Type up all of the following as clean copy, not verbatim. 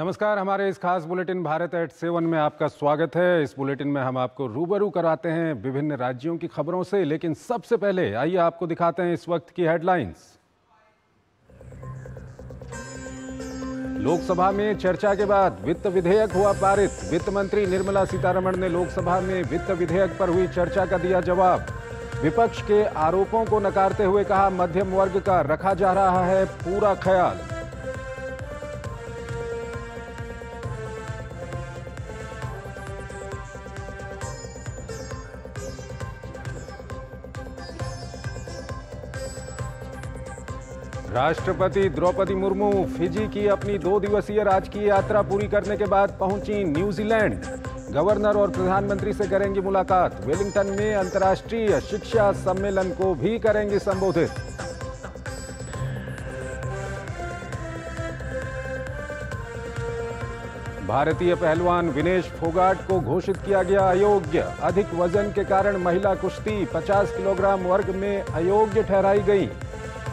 नमस्कार। हमारे इस खास बुलेटिन भारत एट 7 में आपका स्वागत है। इस बुलेटिन में हम आपको रूबरू कराते हैं विभिन्न राज्यों की खबरों से, लेकिन सबसे पहले आइए आपको दिखाते हैं इस वक्त की हेडलाइंस। लोकसभा में चर्चा के बाद वित्त विधेयक हुआ पारित। वित्त मंत्री निर्मला सीतारमण ने लोकसभा में वित्त विधेयक पर हुई चर्चा का दिया जवाब। विपक्ष के आरोपों को नकारते हुए कहा, मध्यम वर्ग का रखा जा रहा है पूरा ख्याल। राष्ट्रपति द्रौपदी मुर्मू फिजी की अपनी 2 दिवसीय राजकीय यात्रा पूरी करने के बाद पहुंची न्यूजीलैंड। गवर्नर और प्रधानमंत्री से करेंगी मुलाकात। वेलिंगटन में अंतर्राष्ट्रीय शिक्षा सम्मेलन को भी करेंगी संबोधित। भारतीय पहलवान विनेश फोगाट को घोषित किया गया अयोग्य। अधिक वजन के कारण महिला कुश्ती 50 किलोग्राम वर्ग में अयोग्य ठहराई गई।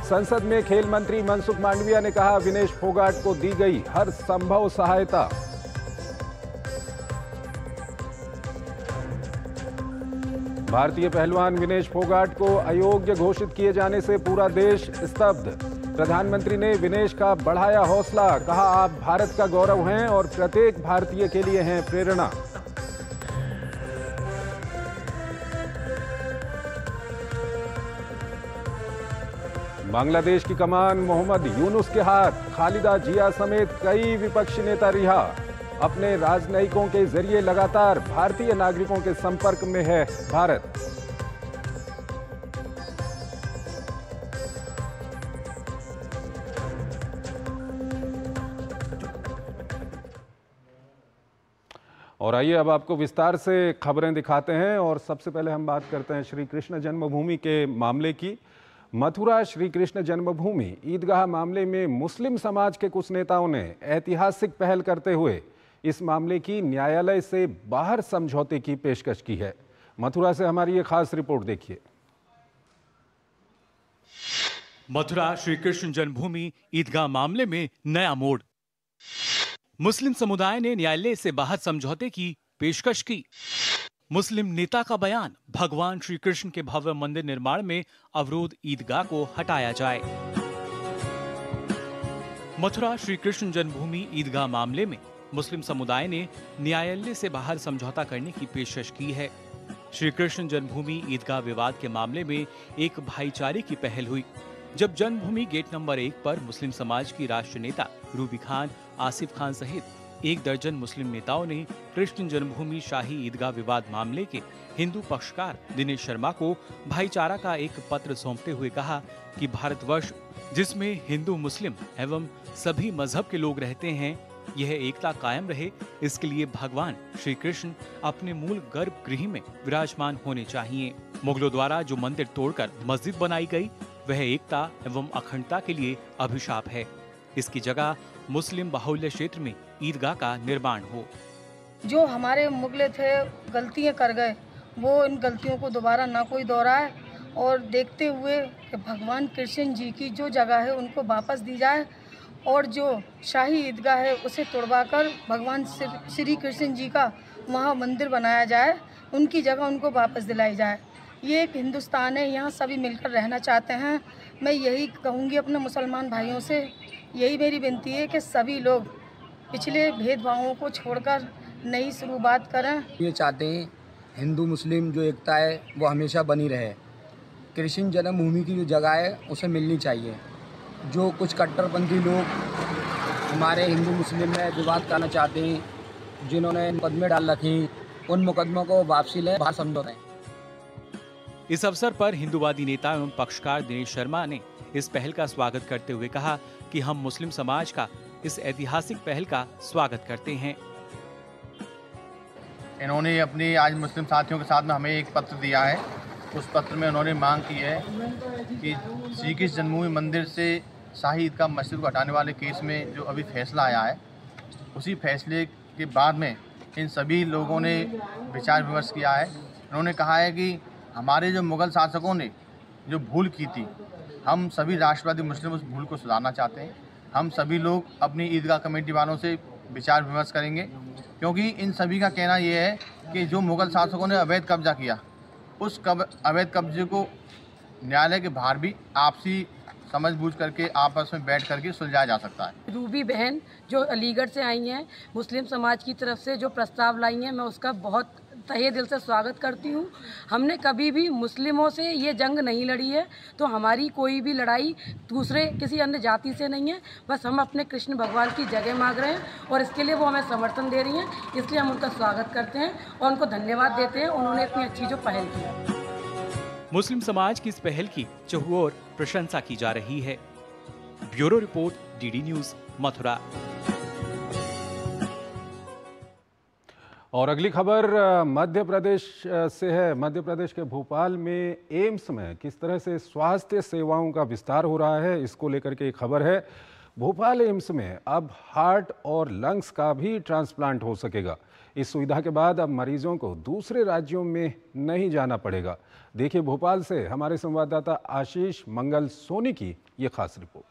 संसद में खेल मंत्री मनसुख मांडविया ने कहा, विनेश फोगाट को दी गई हर संभव सहायता। भारतीय पहलवान विनेश फोगाट को अयोग्य घोषित किए जाने से पूरा देश स्तब्ध। प्रधानमंत्री ने विनेश का बढ़ाया हौसला, कहा, आप भारत का गौरव हैं और प्रत्येक भारतीय के लिए हैं प्रेरणा। बांग्लादेश की कमान मोहम्मद यूनुस के हाथ। खालिदा जिया समेत कई विपक्षी नेता रिहा। अपने राजनयिकों के जरिए लगातार भारतीय नागरिकों के संपर्क में है भारत। और आइए अब आपको विस्तार से खबरें दिखाते हैं। और सबसे पहले हम बात करते हैं श्री कृष्ण जन्मभूमि के मामले की। मथुरा श्री कृष्ण जन्मभूमि ईदगाह मामले में मुस्लिम समाज के कुछ नेताओं ने ऐतिहासिक पहल करते हुए इस मामले की न्यायालय से बाहर समझौते की पेशकश की है। मथुरा से हमारी ये खास रिपोर्ट देखिए। मथुरा श्री कृष्ण जन्मभूमि ईदगाह मामले में नया मोड़। मुस्लिम समुदाय ने न्यायालय से बाहर समझौते की पेशकश की। मुस्लिम नेता का बयान, भगवान श्री कृष्ण के भव्य मंदिर निर्माण में अवरोध ईदगाह को हटाया जाए। मथुरा श्री कृष्ण जन्मभूमि ईदगाह मामले में मुस्लिम समुदाय ने न्यायालय से बाहर समझौता करने की पेशकश की है। श्री कृष्ण जन्मभूमि ईदगाह विवाद के मामले में एक भाईचारे की पहल हुई, जब जन्मभूमि गेट नंबर 1 पर मुस्लिम समाज की राष्ट्रीय नेता रूबी खान, आसिफ खान सहित 1 दर्जन मुस्लिम नेताओं ने कृष्ण जन्मभूमि शाही ईदगाह विवाद मामले के हिंदू पक्षकार दिनेश शर्मा को भाईचारा का एक पत्र सौंपते हुए कहा कि भारतवर्ष जिसमें हिंदू, मुस्लिम एवं सभी मजहब के लोग रहते हैं, यह एकता कायम रहे, इसके लिए भगवान श्री कृष्ण अपने मूल गर्भगृह में विराजमान होने चाहिए। मुगलों द्वारा जो मंदिर तोड़कर मस्जिद बनाई गई, वह एकता एवं अखंडता के लिए अभिशाप है। इसकी जगह मुस्लिम बाहुल्य क्षेत्र में ईदगाह का निर्माण हो। जो हमारे मुगले थे गलतियां कर गए, वो इन गलतियों को दोबारा ना कोई दोहराए और देखते हुए कि भगवान कृष्ण जी की जो जगह है उनको वापस दी जाए और जो शाही ईदगाह है उसे तोड़वाकर भगवान श्री कृष्ण जी का वहाँ मंदिर बनाया जाए, उनकी जगह उनको वापस दिलाई जाए। ये एक हिंदुस्तान है, यहाँ सभी मिलकर रहना चाहते हैं। मैं यही कहूँगी अपने मुसलमान भाइयों से, यही मेरी विनती है कि सभी लोग पिछले भेदभावों को छोड़कर नई शुरुआत करें। ये चाहते हैं हिंदू मुस्लिम जो एकता है वो हमेशा बनी रहे। कृष्ण जन्मभूमि की जो जगह है उसे मिलनी चाहिए। जो कुछ कट्टरपंथी लोग हमारे हिंदू मुस्लिम में विवाद करना चाहते हैं, जिन्होंने मुकदमे डाल रखे, उन मुकदमों को वापसी लें, बाहर समझौते। इस अवसर पर हिंदूवादी नेता एवं पक्षकार दिनेश शर्मा ने इस पहल का स्वागत करते हुए कहा कि हम मुस्लिम समाज का इस ऐतिहासिक पहल का स्वागत करते हैं। इन्होंने अपने आज मुस्लिम साथियों के साथ में हमें एक पत्र दिया है। उस पत्र में उन्होंने मांग की है कि श्री कृष्ण जन्मभूमि मंदिर से शाही ईदगाह मस्जिद को हटाने वाले केस में जो अभी फैसला आया है, उसी फैसले के बाद में इन सभी लोगों ने विचार विमर्श किया है। उन्होंने कहा है कि हमारे जो मुग़ल शासकों ने जो भूल की थी, हम सभी राष्ट्रवादी मुस्लिम उस भूल को सुधारना चाहते हैं। हम सभी लोग अपनी ईदगाह कमेटी वालों से विचार विमर्श करेंगे, क्योंकि इन सभी का कहना ये है कि जो मुग़ल शासकों ने अवैध कब्जा किया, उस अवैध कब्जे को न्यायालय के बाहर भी आपसी समझ बूझ करके आपस में बैठ करके सुलझाया जा सकता है। रूबी बहन जो अलीगढ़ से आई हैं, मुस्लिम समाज की तरफ से जो प्रस्ताव लाई हैं, मैं उसका बहुत तहे दिल से स्वागत करती हूँ। हमने कभी भी मुस्लिमों से ये जंग नहीं लड़ी है, तो हमारी कोई भी लड़ाई दूसरे किसी अन्य जाति से नहीं है। बस हम अपने कृष्ण भगवान की जगह मांग रहे हैं और इसके लिए वो हमें समर्थन दे रही हैं, इसलिए हम उनका स्वागत करते हैं और उनको धन्यवाद देते हैं, उन्होंने इतनी अच्छी जो पहल की। मुस्लिम समाज की इस पहल की चहुओर प्रशंसा की जा रही है। Bureau report, DD news, Mathura. और अगली खबर मध्य प्रदेश से है। मध्य प्रदेश के भोपाल में एम्स में किस तरह से स्वास्थ्य सेवाओं का विस्तार हो रहा है, इसको लेकर के एक खबर है। भोपाल एम्स में अब हार्ट और लंग्स का भी ट्रांसप्लांट हो सकेगा। इस सुविधा के बाद अब मरीजों को दूसरे राज्यों में नहीं जाना पड़ेगा। देखिए भोपाल से हमारे संवाददाता आशीष मंगल सोनी की ये खास रिपोर्ट।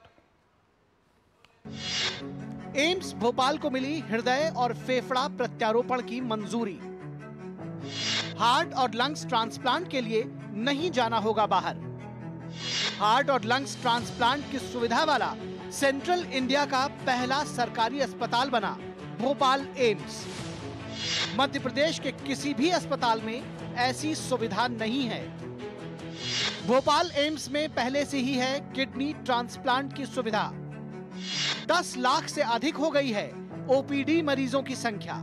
एम्स भोपाल को मिली हृदय और फेफड़ा प्रत्यारोपण की मंजूरी। हार्ट और लंग्स ट्रांसप्लांट के लिए नहीं जाना होगा बाहर। हार्ट और लंग्स ट्रांसप्लांट की सुविधा वाला सेंट्रल इंडिया का पहला सरकारी अस्पताल बना भोपाल एम्स। मध्य प्रदेश के किसी भी अस्पताल में ऐसी सुविधा नहीं है। भोपाल एम्स में पहले से ही है किडनी ट्रांसप्लांट की सुविधा। 10 लाख से अधिक हो गई है ओपीडी मरीजों की संख्या।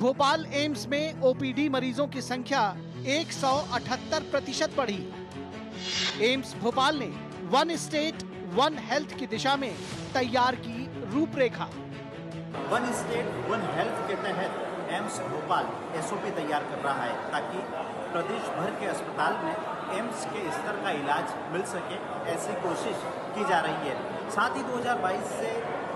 भोपाल एम्स में ओपीडी मरीजों की संख्या 178% बढ़ी। एम्स भोपाल ने वन स्टेट वन हेल्थ की दिशा में तैयार की रूपरेखा। वन स्टेट वन हेल्थ के तहत एम्स भोपाल एसओपी तैयार कर रहा है, ताकि प्रदेश भर के अस्पताल में एम्स के स्तर का इलाज मिल सके, ऐसी कोशिश की जा रही है। साथ ही 2022 से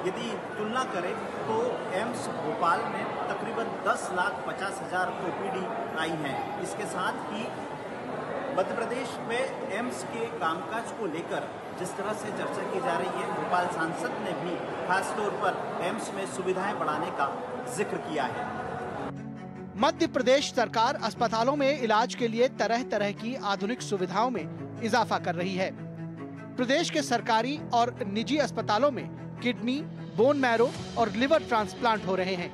यदि तुलना करें तो एम्स भोपाल में तकरीबन 10,50,000 ओपीडी आई हैं। इसके साथ ही मध्य प्रदेश में एम्स के कामकाज को लेकर जिस तरह से चर्चा की जा रही है, भोपाल सांसद ने भी खास तौर पर एम्स में सुविधाएं बढ़ाने का जिक्र किया है। मध्य प्रदेश सरकार अस्पतालों में इलाज के लिए तरह तरह की आधुनिक सुविधाओं में इजाफा कर रही है। प्रदेश के सरकारी और निजी अस्पतालों में किडनी, बोन मैरो और लिवर ट्रांसप्लांट हो रहे हैं,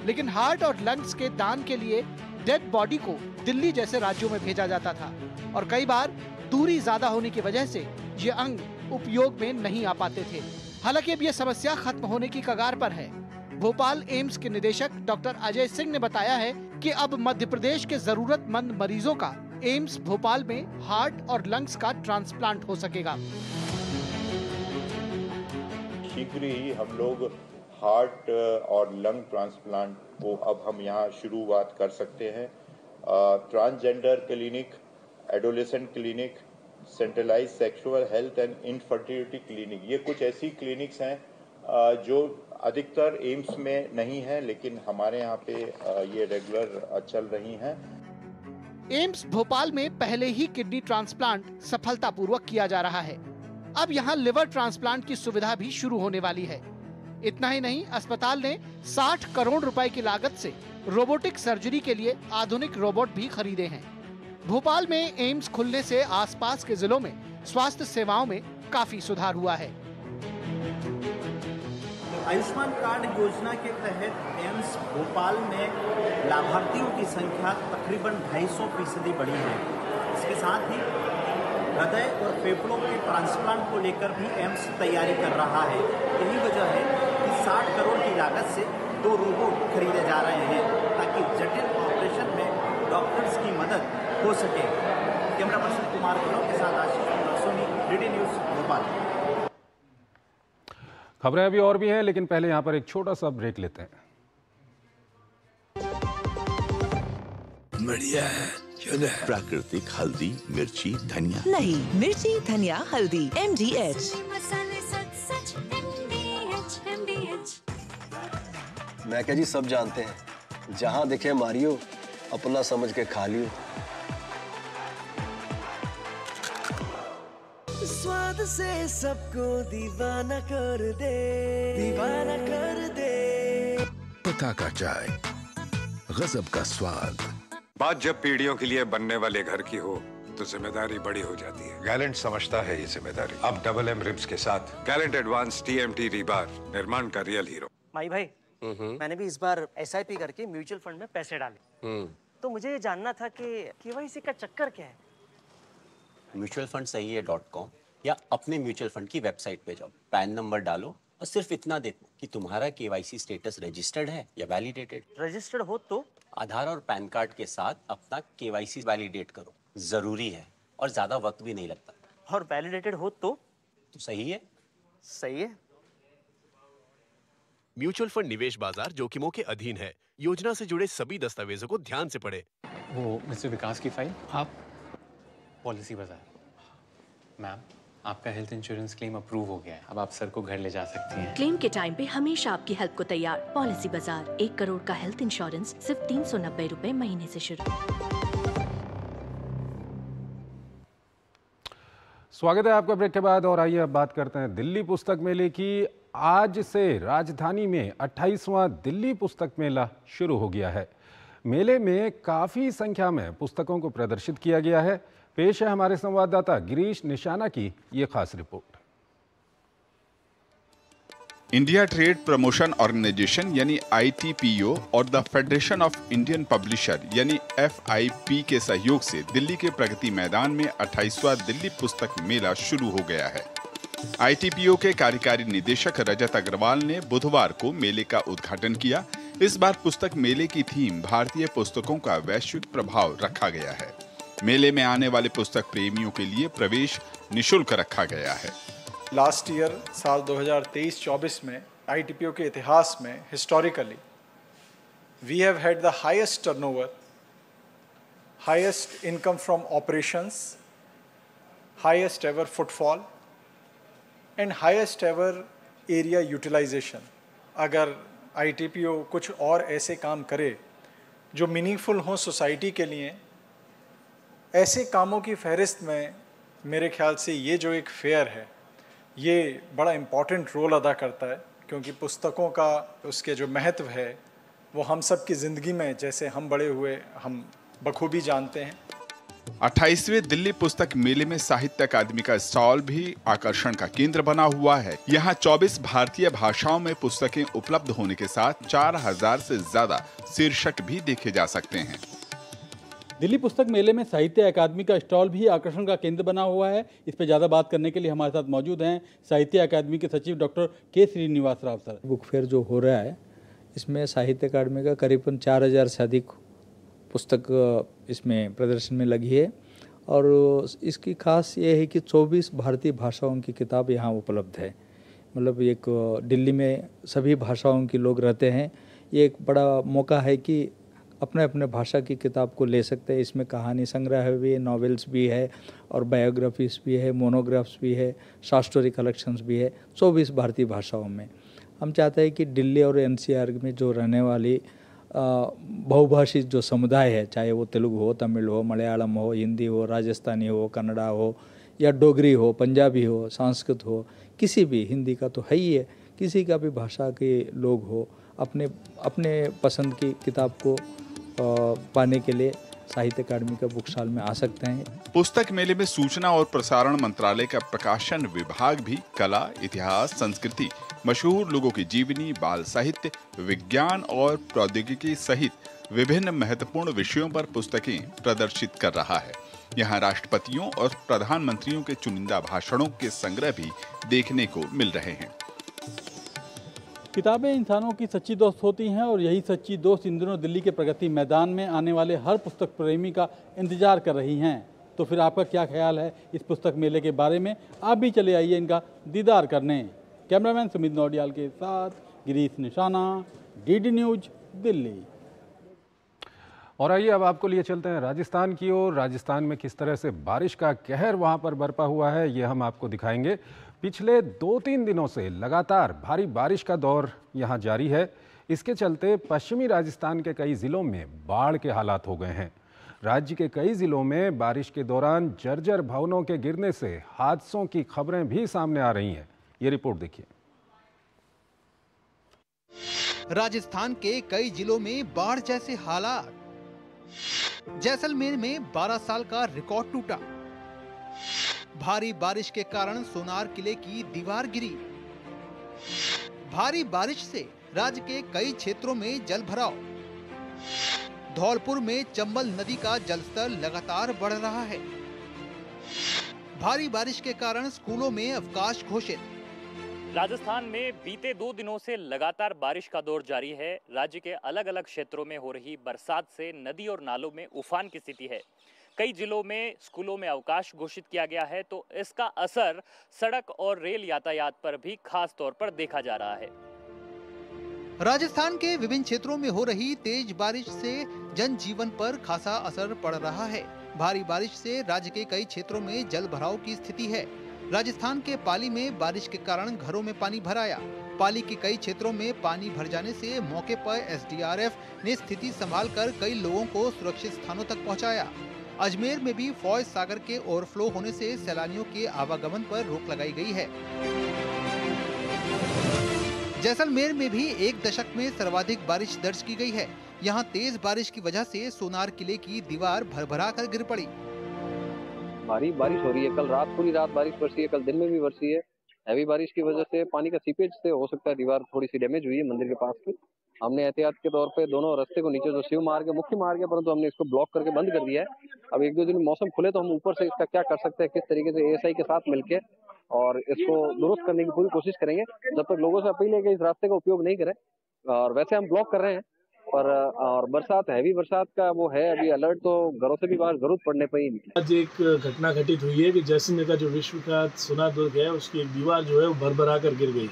लेकिन हार्ट और लंग्स के दान के लिए डेड बॉडी को दिल्ली जैसे राज्यों में भेजा जाता था और कई बार दूरी ज्यादा होने की वजह से ये अंग उपयोग में नहीं आ पाते थे। हालांकि अब ये समस्या खत्म होने की कगार पर है। भोपाल एम्स के निदेशक डॉक्टर अजय सिंह ने बताया है कि अब मध्य प्रदेश के जरूरतमंद मरीजों का एम्स भोपाल में हार्ट और लंग्स का ट्रांसप्लांट हो सकेगा। शीघ्र ही हम लोग हार्ट और लंग ट्रांसप्लांट को अब हम यहाँ शुरुआत कर सकते हैं। Transgender clinic, adolescent clinic, centralise sexual health and infertility clinic, ये कुछ ऐसी क्लिनिक्स हैं जो अधिकतर एम्स में नहीं है, लेकिन हमारे यहाँ पे ये रेगुलर चल रही हैं। एम्स भोपाल में पहले ही किडनी ट्रांसप्लांट सफलतापूर्वक किया जा रहा है। अब यहाँ लिवर ट्रांसप्लांट की सुविधा भी शुरू होने वाली है। इतना ही नहीं, अस्पताल ने 60 करोड़ रुपए की लागत से रोबोटिक सर्जरी के लिए आधुनिक रोबोट भी खरीदे हैं। भोपाल में एम्स खुलने से आसपास के जिलों में स्वास्थ्य सेवाओं में काफी सुधार हुआ है। आयुष्मान कार्ड योजना के तहत एम्स भोपाल में लाभार्थियों की संख्या तकरीबन 250% बढ़ी है। इसके साथ ही हृदय और फेफड़ों के ट्रांसप्लांट को लेकर भी एम्स तैयारी कर रहा है। यही वजह है कि 60 करोड़ की लागत से 2 रोबोट खरीदे जा रहे हैं, ताकि जटिल ऑपरेशन में डॉक्टर्स की मदद हो सके। कैमरा पर्सन कुमार के साथ आशीष सोनी, डीडी न्यूज भोपाल। खबरें अभी और भी हैं, लेकिन पहले यहाँ पर एक छोटा सा ब्रेक लेते हैं। बढ़िया है, प्राकृतिक हल्दी, मिर्ची, धनिया नहीं, मिर्ची, धनिया, हल्दी, MDH। मैं क्या जी, सब जानते हैं, जहाँ दिखे मारियो, अपना समझ के खा लियो। स्वाद से सबको दीवाना कर दे, दीवाना कर दे। माता का चाय, गजब का स्वाद। बात जब पीढ़ियों के लिए बनने वाले घर की हो तो जिम्मेदारी बड़ी हो जाती है। गैलेंट समझता है ये जिम्मेदारी। अब डबल एम रिब्स के साथ गैलेंट एडवांस TMT रीबार, निर्माण का रियल हीरो। माई भाई, मैंने भी इस बार SIP करके म्यूचुअल फंड में पैसे डाले। तो मुझे ये जानना था कि KYC का चक्कर क्या है? म्यूचुअल फंड सही है .com या अपने म्यूचुअल फंड की वेबसाइट पे जाओ, पैन नंबर डालो और सिर्फ इतना देखो कि तुम्हारा KYC स्टेटस रजिस्टर्ड है या वैलिडेटेड। रजिस्टर्ड हो तो आधार और पैन कार्ड के साथ अपना KYC वैलिडेट करो, जरूरी है और ज्यादा वक्त भी नहीं लगता। और वैलिडेटेड हो तो सही है। सही है। म्यूचुअल फंड निवेश बाजार जोखिमों के अधीन है। योजना से जुड़े सभी दस्तावेजों को ध्यान से पढ़ें। वो मिस्टर विकास की फाइल आप पॉलिसी बाजार। मैम, आपका हेल्थ इंश्योरेंस क्लेम अप्रूव हो गया है। अब आप सर को घर ले जा सकती हैं। क्लेम के टाइम पे हमेशा आपकी हेल्प को तैयार। पॉलिसी बाजार, 1 करोड़ का हेल्थ इंश्योरेंस सिर्फ 390 रुपए महीने से शुरू। स्वागत है आपका ब्रेक के बाद और आइए अब बात करते हैं दिल्ली पुस्तक मेले की। आज से राजधानी में 28वां दिल्ली पुस्तक मेला शुरू हो गया है। मेले में काफ़ी संख्या में पुस्तकों को प्रदर्शित किया गया है। पेश है हमारे संवाददाता गिरीश निशाना की ये खास report. India trade promotion organisation यानी ITPO और the federation of Indian publisher यानी FIP के सहयोग से दिल्ली के प्रगति मैदान में 28वां दिल्ली पुस्तक मेला शुरू हो गया है। ITPO के कार्यकारी निदेशक रजत अग्रवाल ने बुधवार को मेले का उद्घाटन किया। इस बार पुस्तक मेले की थीम भारतीय पुस्तकों का वैश्विक प्रभाव रखा गया है। मेले में आने वाले पुस्तक प्रेमियों के लिए प्रवेश निशुल्क रखा गया है। लास्ट ईयर साल 2023-24 में ITPO के इतिहास में historically we have had the highest turnover, highest income from operations, highest ever footfall and highest ever area utilisation. अगर ITPO कुछ और ऐसे काम करे जो मीनिंगफुल हों सोसाइटी के लिए, ऐसे कामों की फहरिस्त में मेरे ख्याल से ये जो एक फेयर है ये बड़ा इम्पॉर्टेंट रोल अदा करता है, क्योंकि पुस्तकों का उसके जो महत्व है वो हम सब की ज़िंदगी में जैसे हम बड़े हुए हम बखूबी जानते हैं। 28वें दिल्ली पुस्तक मेले में साहित्य अकादमी का स्टॉल भी आकर्षण का केंद्र बना हुआ है। यहाँ 24 भारतीय भाषाओं में पुस्तकें उपलब्ध होने के साथ 4000 से ज्यादा शीर्षक भी देखे जा सकते हैं। दिल्ली पुस्तक मेले में साहित्य अकादमी का स्टॉल भी आकर्षण का केंद्र बना हुआ है। इस पर ज़्यादा बात करने के लिए हमारे साथ मौजूद हैं साहित्य अकादमी के सचिव doctor K Srinivas Rao sir. Book fair जो हो रहा है इसमें साहित्य अकादमी का करीबन 4000 से अधिक पुस्तक इसमें प्रदर्शन में लगी है और इसकी खास ये है कि 24 भारतीय भाषाओं की किताब यहाँ उपलब्ध है। मतलब एक दिल्ली में सभी भाषाओं के लोग रहते हैं, ये एक बड़ा मौका है कि अपने अपने भाषा की किताब को ले सकते हैं। इसमें कहानी संग्रह भी है, नॉवेल्स भी है और बायोग्राफीज भी है, मोनोग्राफ्स भी है, शॉर्ट स्टोरी कलेक्शंस भी है 24 भारतीय भाषाओं में। हम चाहते हैं कि दिल्ली और NCR में जो रहने वाली बहुभाषी जो समुदाय है, चाहे वो तेलुगु हो, तमिल हो, मलयालम हो, हिंदी हो, राजस्थानी हो, कन्नड़ा हो या डोगरी हो, पंजाबी हो, संस्कृत हो, किसी भी, हिंदी का तो है ही है, किसी का भी भाषा के लोग हो, अपने अपने पसंद की किताब को पाने के लिए साहित्य अकादमी का बुक स्टॉल में आ सकते हैं। पुस्तक मेले में सूचना और प्रसारण मंत्रालय का प्रकाशन विभाग भी कला, इतिहास, संस्कृति, मशहूर लोगों की जीवनी, बाल साहित्य, विज्ञान और प्रौद्योगिकी सहित विभिन्न महत्वपूर्ण विषयों पर पुस्तकें प्रदर्शित कर रहा है। यहाँ राष्ट्रपतियों और प्रधानमंत्रियों के चुनिंदा भाषणों के संग्रह भी देखने को मिल रहे हैं। किताबें इंसानों की सच्ची दोस्त होती हैं और यही सच्ची दोस्त इन दिनों दिल्ली के प्रगति मैदान में आने वाले हर पुस्तक प्रेमी का इंतजार कर रही हैं। तो फिर आपका क्या ख्याल है इस पुस्तक मेले के बारे में? आप भी चले आइए इनका दीदार करने। कैमरामैन सुमित नौडियाल के साथ गिरीश निशाना, DD न्यूज, दिल्ली। और आइए अब आपको लिए चलते हैं राजस्थान की ओर। राजस्थान में किस तरह से बारिश का कहर वहां पर बरपा हुआ है ये हम आपको दिखाएंगे। पिछले 2-3 दिनों से लगातार भारी बारिश का दौर यहां जारी है। इसके चलते पश्चिमी राजस्थान के कई जिलों में बाढ़ के हालात हो गए हैं। राज्य के कई जिलों में बारिश के दौरान जर्जर भवनों के गिरने से हादसों की खबरें भी सामने आ रही हैं। ये रिपोर्ट देखिए। राजस्थान के कई जिलों में बाढ़ जैसे हालात। जैसलमेर में 12 साल का रिकॉर्ड टूटा। भारी बारिश के कारण सोनार किले की दीवार गिरी। भारी बारिश से राज्य के कई क्षेत्रों में जल भराव। धौलपुर में चंबल नदी का जलस्तर लगातार बढ़ रहा है। भारी बारिश के कारण स्कूलों में अवकाश घोषित। राजस्थान में बीते 2 दिनों से लगातार बारिश का दौर जारी है। राज्य के अलग अलग क्षेत्रों में हो रही बरसात से नदी और नालों में उफान की स्थिति है। कई जिलों में स्कूलों में अवकाश घोषित किया गया है, तो इसका असर सड़क और रेल यातायात पर भी खास तौर पर देखा जा रहा है। राजस्थान के विभिन्न क्षेत्रों में हो रही तेज बारिश से जनजीवन पर खासा असर पड़ रहा है। भारी बारिश से राज्य के कई क्षेत्रों में जल भराव की स्थिति है। राजस्थान के पाली में बारिश के कारण घरों में पानी भर आया। पाली के कई क्षेत्रों में पानी भर जाने से मौके पर एसडीआरएफ ने स्थिति संभालकर कई लोगों को सुरक्षित स्थानों तक पहुंचाया। अजमेर में भी फौज सागर के ओवरफ्लो होने से सैलानियों के आवागमन पर रोक लगाई गई है। जैसलमेर में भी एक दशक में सर्वाधिक बारिश दर्ज की गई है। यहाँ तेज बारिश की वजह से सोनार किले की दीवार भरभरा कर गिर पड़ी। भारी बारिश हो रही है। कल रात पूरी रात बारिश बरसी है, कल दिन में भी बरसी है। हैवी बारिश की वजह से पानी का सीपेज से हो सकता है दीवार थोड़ी सी डैमेज हुई है मंदिर के पास की। हमने एहतियात के तौर पे दोनों रास्ते को नीचे जो शिव मार्ग है, मुख्य मार्ग है, परंतु हमने इसको ब्लॉक करके बंद कर दिया है। अब 1-2 दिन मौसम खुले तो हम ऊपर से इसका क्या कर सकते हैं, किस तरीके से एएसआई के साथ मिलके और इसको दुरुस्त करने की पूरी कोशिश करेंगे। जब तक लोगों से अपील है कि इस रास्ते का उपयोग नहीं करें, और वैसे हम ब्लॉक कर रहे हैं पर और बरसात हैवी बरसात का वो है अभी अलर्ट, तो घरों से भी बाहर जरूरत पड़ने पर ही। आज एक घटना घटित हुई है कि जैसलमेर का जो विश्व का सोनार दुर्ग है उसकी एक दीवार जो है वो भरभरा कर गिर गई।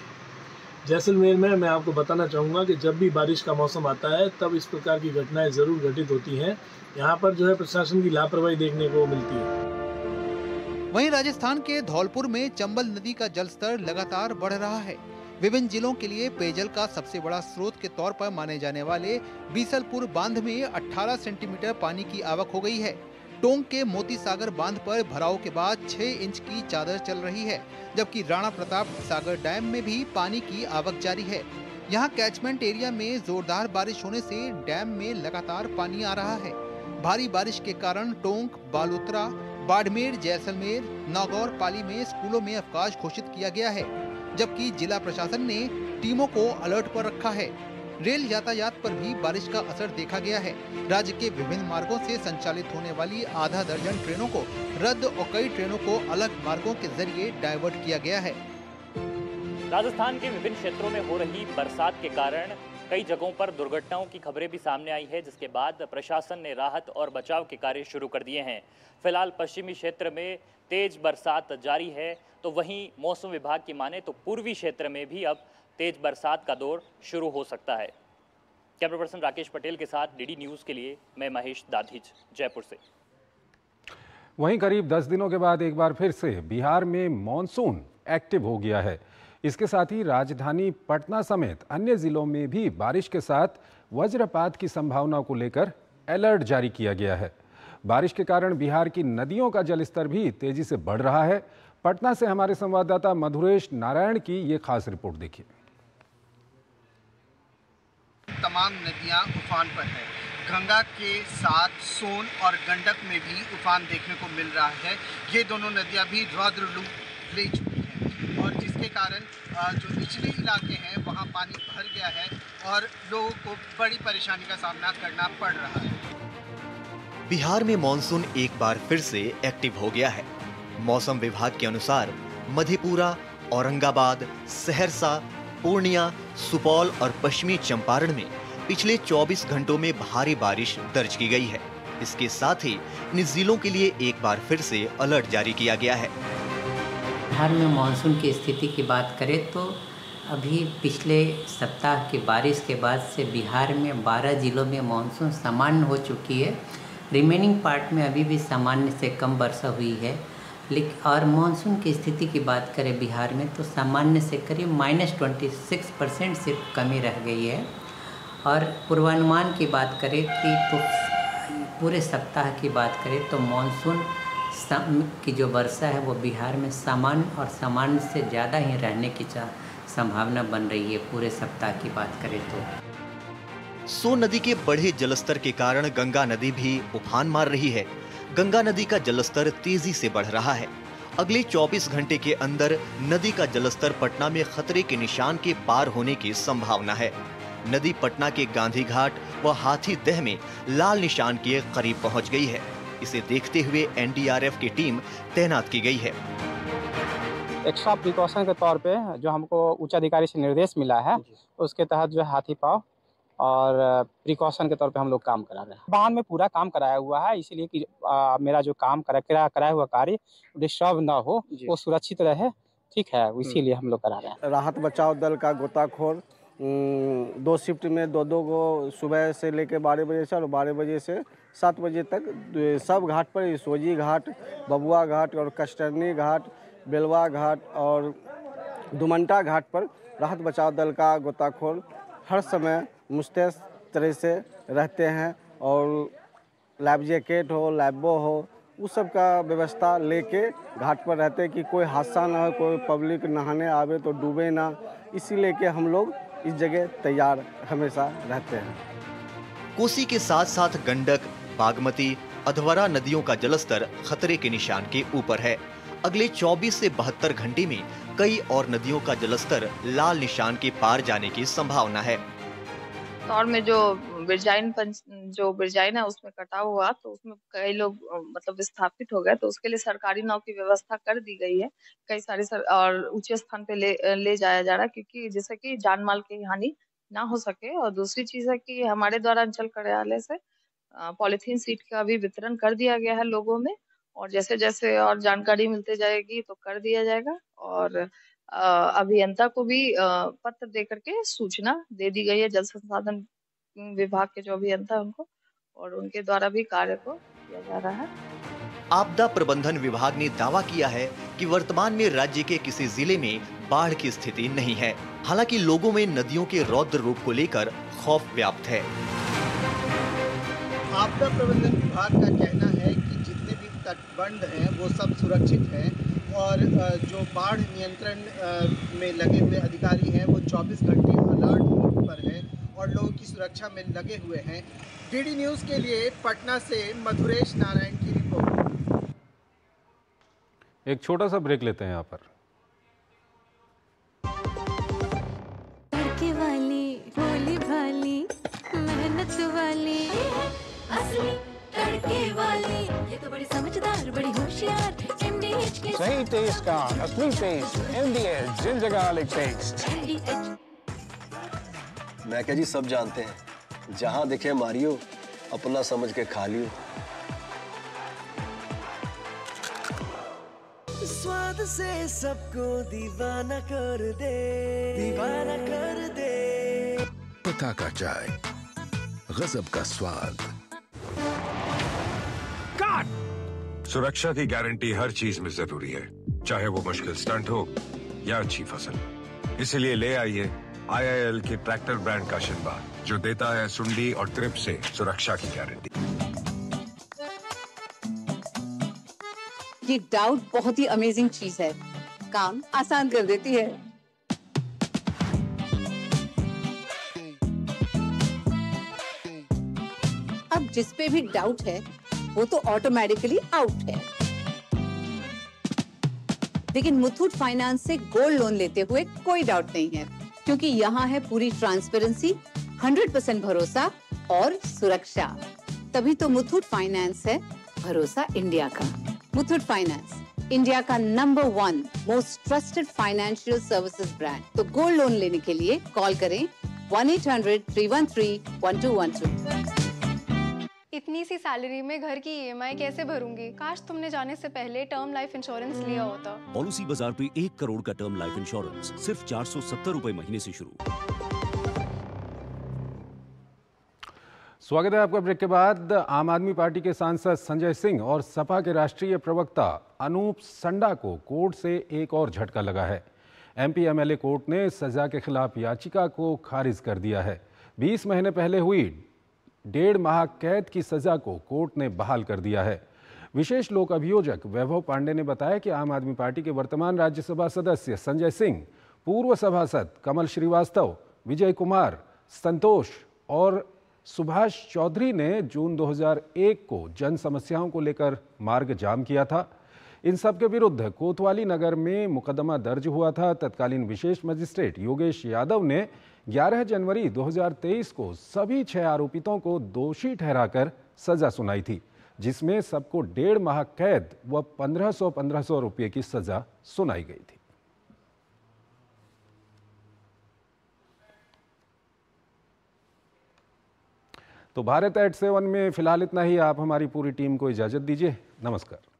जैसलमेर में मैं आपको बताना चाहूँगा कि जब भी बारिश का मौसम आता है तब इस प्रकार की घटनाएं जरूर घटित होती हैं। यहाँ पर जो है प्रशासन की लापरवाही देखने को मिलती है। वहीं राजस्थान के धौलपुर में चंबल नदी का जलस्तर लगातार बढ़ रहा है। विभिन्न जिलों के लिए पेयजल का सबसे बड़ा स्रोत के तौर पर माने जाने वाले बीसलपुर बांध में 18 सेंटीमीटर पानी की आवक हो गई है। टोंक के मोती सागर बांध पर भराव के बाद 6 इंच की चादर चल रही है, जबकि राणा प्रताप सागर डैम में भी पानी की आवक जारी है। यहाँ कैचमेंट एरिया में जोरदार बारिश होने से डैम में लगातार पानी आ रहा है। भारी बारिश के कारण टोंक, बालोतरा, बाड़मेर, जैसलमेर, नागौर, पाली में स्कूलों में अवकाश घोषित किया गया है, जबकि जिला प्रशासन ने टीमों को अलर्ट पर रखा है। रेल यातायात पर भी बारिश का असर देखा गया है। राज्य के विभिन्न मार्गों से संचालित होने वाली आधा दर्जन ट्रेनों को रद्द और कई ट्रेनों को अलग मार्गों के जरिए डाइवर्ट किया गया है। राजस्थान के विभिन्न क्षेत्रों में हो रही बरसात के कारण कई जगहों पर दुर्घटनाओं की खबरें भी सामने आई है, जिसके बाद प्रशासन ने राहत और बचाव के कार्य शुरू कर दिए हैं। फिलहाल पश्चिमी क्षेत्र में तेज बरसात जारी है, तो वहीं मौसम विभाग की माने तो पूर्वी क्षेत्र में भी अब तेज बरसात का दौर शुरू हो सकता है। कैमरा पर्सन राकेश पटेल के साथ डीडी न्यूज़ के लिए मैं महेश दाधीज, जयपुर से। वहीं करीब 10 दिनों के बाद एक बार फिर से बिहार में मॉनसून एक्टिव हो गया है। इसके साथ ही राजधानी पटना समेत अन्य जिलों में भी बारिश के साथ वज्रपात की संभावना को लेकर अलर्ट जारी किया गया है। बारिश के कारण बिहार की नदियों का जलस्तर भी तेजी से बढ़ रहा है। पटना से हमारे संवाददाता मधुरेश नारायण की ये खास रिपोर्ट देखिए। तमाम नदियां उफान पर है। गंगा के साथ सोन और गंडक में भी उफान देखने को मिल रहा है। ये दोनों नदियां भी रौद्र रूप ले चुकी हैं और जिसके कारण जो निचले इलाके हैं वहां पानी भर गया है और लोगों को बड़ी परेशानी का सामना करना पड़ रहा है। बिहार में मॉनसून एक बार फिर से एक्टिव हो गया है। मौसम विभाग के अनुसार मधेपुरा, औरंगाबाद, सहरसा, पूर्णिया, सुपौल और पश्चिमी चंपारण में पिछले 24 घंटों में भारी बारिश दर्ज की गई है। इसके साथ ही इन जिलों के लिए एक बार फिर से अलर्ट जारी किया गया है। बिहार में मानसून की स्थिति की बात करें तो अभी पिछले सप्ताह की बारिश के बाद से बिहार में 12 जिलों में मानसून सामान्य हो चुकी है। रिमेनिंग पार्ट में अभी भी सामान्य से कम वर्षा हुई है। लेकिन और मानसून की स्थिति की बात करें बिहार में तो सामान्य से करीब -26% से कमी रह गई है। और पूर्वानुमान की बात करें कि तो पूरे सप्ताह की बात करें तो मानसून की जो वर्षा है वो बिहार में सामान्य और सामान्य से ज़्यादा ही रहने की संभावना बन रही है पूरे सप्ताह की बात करें तो। सोन नदी के बढ़े जलस्तर के कारण गंगा नदी भी उफान मार रही है। गंगा नदी का जलस्तर तेजी से बढ़ रहा है। अगले 24 घंटे के अंदर नदी का जलस्तर पटना में खतरे के निशान के पार होने की संभावना है। नदी पटना के गांधी घाट व हाथीदह में लाल निशान के करीब पहुंच गई है। इसे देखते हुए एनडीआरएफ की टीम तैनात की गई है। एक्स्ट्रा प्रिकॉशन के तौर पे जो हमको उच्च अधिकारी से निर्देश मिला है, उसके तहत जो है हाथी पाव और प्रिकॉशन के तौर पे हम लोग काम करा रहे हैं। बांध में पूरा काम कराया हुआ है, इसीलिए कि मेरा जो काम कराया हुआ कार्य डिस्टर्ब ना हो, वो सुरक्षित रहे, ठीक है, इसीलिए हम लोग करा रहे हैं। राहत बचाव दल का गोताखोर 2 शिफ्ट में 2-2 को सुबह से लेकर 12 बजे से और 12 बजे से 7 बजे तक सब घाट पर, सोजी घाट, बबुआ घाट और कस्टर्नी घाट, बेलवा घाट और दुमंटा घाट पर राहत बचाव दल का गोताखोर हर समय मुस्तैद तरह से रहते हैं और लाइफ जैकेट हो, लाइफबो हो, उस सब का व्यवस्था लेके घाट पर रहते हैं कि कोई हादसा ना हो, कोई पब्लिक नहाने आवे तो डूबे ना। इसी लेके हम लोग इस जगह तैयार हमेशा रहते हैं। कोसी के साथ साथ गंडक, बागमती, अधवरा नदियों का जलस्तर खतरे के निशान के ऊपर है। अगले 24 से 72 घंटे में कई और नदियों का जलस्तर लाल निशान के पार जाने की संभावना है। और में जो बिरजाइन है उसमें कटाव हुआ, तो उसमें कई लोग मतलब विस्थापित हो गए, तो उसके लिए सरकारी नाव की व्यवस्था कर दी गई है। कई सारी और ऊंचे स्थान पे ले जाया जा रहा है, क्योंकि जिससे कि जान माल की हानि ना हो सके। और दूसरी चीज है कि हमारे द्वारा अंचल कार्यालय से पॉलीथीन सीट का भी वितरण कर दिया गया है लोगों में, और जैसे जैसे और जानकारी मिलते जाएगी तो कर दिया जाएगा। और अभियंता को भी पत्र दे करके सूचना दे दी गई है, जल संसाधन विभाग के जो अभियंता उनको, और उनके द्वारा भी कार्य को किया जा रहा है। आपदा प्रबंधन विभाग ने दावा किया है कि वर्तमान में राज्य के किसी जिले में बाढ़ की स्थिति नहीं है। हालांकि लोगों में नदियों के रौद्र रूप को लेकर खौफ व्याप्त है। आपदा प्रबंधन विभाग का कहना है कि जितने भी तटबंध हैं वो सब सुरक्षित हैं, और जो बाढ़ नियंत्रण में लगे हुए अधिकारी हैं वो 24 घंटे अलर्ट मोड पर हैं और लोगों की सुरक्षा में लगे हुए हैं। डीडी न्यूज़ के लिए पटना से मधुरेश नारायण की रिपोर्ट। एक छोटा सा ब्रेक लेते हैं यहाँ पर। तड़के वाली, भोली भाली, मेहनत वाली, असली तड़के वाली, ये तो बड़ी समझदार, बड़ी होशियार। सही टेस्ट का असली test, MDH ginger garlic paste. मैं क्या जी, सब जानते हैं, जहां दिखे मारियो, अपना समझ के खा लियो। स्वाद से सबको दीवाना कर दे, दीवाना कर दे। पता का चाय, गजब का स्वाद। सुरक्षा की गारंटी हर चीज में जरूरी है, चाहे वो मुश्किल स्टंट हो या अच्छी फसल। इसीलिए ले आइए IIL के ट्रैक्टर ब्रांड का शिनबार, जो देता है सुंडी और ट्रिप से सुरक्षा की गारंटी। ये डाउट बहुत ही अमेजिंग चीज है, काम आसान कर देती है। अब जिस पे भी डाउट है वो तो ऑटोमेटिकली आउट है। लेकिन मुथूट फाइनेंस से गोल्ड लोन लेते हुए कोई डाउट नहीं है, क्योंकि यहाँ है पूरी ट्रांसपेरेंसी, 100% भरोसा और सुरक्षा। तभी तो मुथूट फाइनेंस है भरोसा इंडिया का। मुथूट फाइनेंस, इंडिया का number 1 most trusted financial services brand. तो गोल्ड लोन लेने के लिए कॉल करें 1-800-313-1212। इतनी सी सैलरी में घर की EMI कैसे भरूंगी? काश तुमने जाने से पहले टर्म लाइफ इंश्योरेंस लिया होता। पॉलिसी बाजार पे 1 करोड़ का टर्म लाइफ इंश्योरेंस सिर्फ 470 रुपए महीने से शुरू। स्वागत है आपका ब्रेक के बाद। आम आदमी पार्टी के सांसद संजय सिंह और सपा के राष्ट्रीय प्रवक्ता अनूप संडा को कोर्ट से एक और झटका लगा है। MP MLA कोर्ट ने सजा के खिलाफ याचिका को खारिज कर दिया है। 20 महीने पहले हुई 1.5 माह कैद की सजा को कोर्ट ने बहाल कर दिया है। विशेष लोक अभियोजक वैभव पांडे ने बताया कि आम आदमी पार्टी के वर्तमान राज्यसभा सदस्य संजय सिंह, पूर्व सभासद कमल श्रीवास्तव, विजय कुमार, संतोष और सुभाष चौधरी ने जून 2001 को जन समस्याओं को लेकर मार्ग जाम किया था। इन सब के विरुद्ध कोतवाली नगर में मुकदमा दर्ज हुआ था। तत्कालीन विशेष मजिस्ट्रेट योगेश यादव ने 11 जनवरी 2023 को सभी 6 आरोपितों को दोषी ठहराकर सजा सुनाई थी, जिसमें सबको 1.5 माह कैद व 1500 रुपये की सजा सुनाई गई थी। तो भारत@7 में फिलहाल इतना ही। आप हमारी पूरी टीम को इजाजत दीजिए। नमस्कार।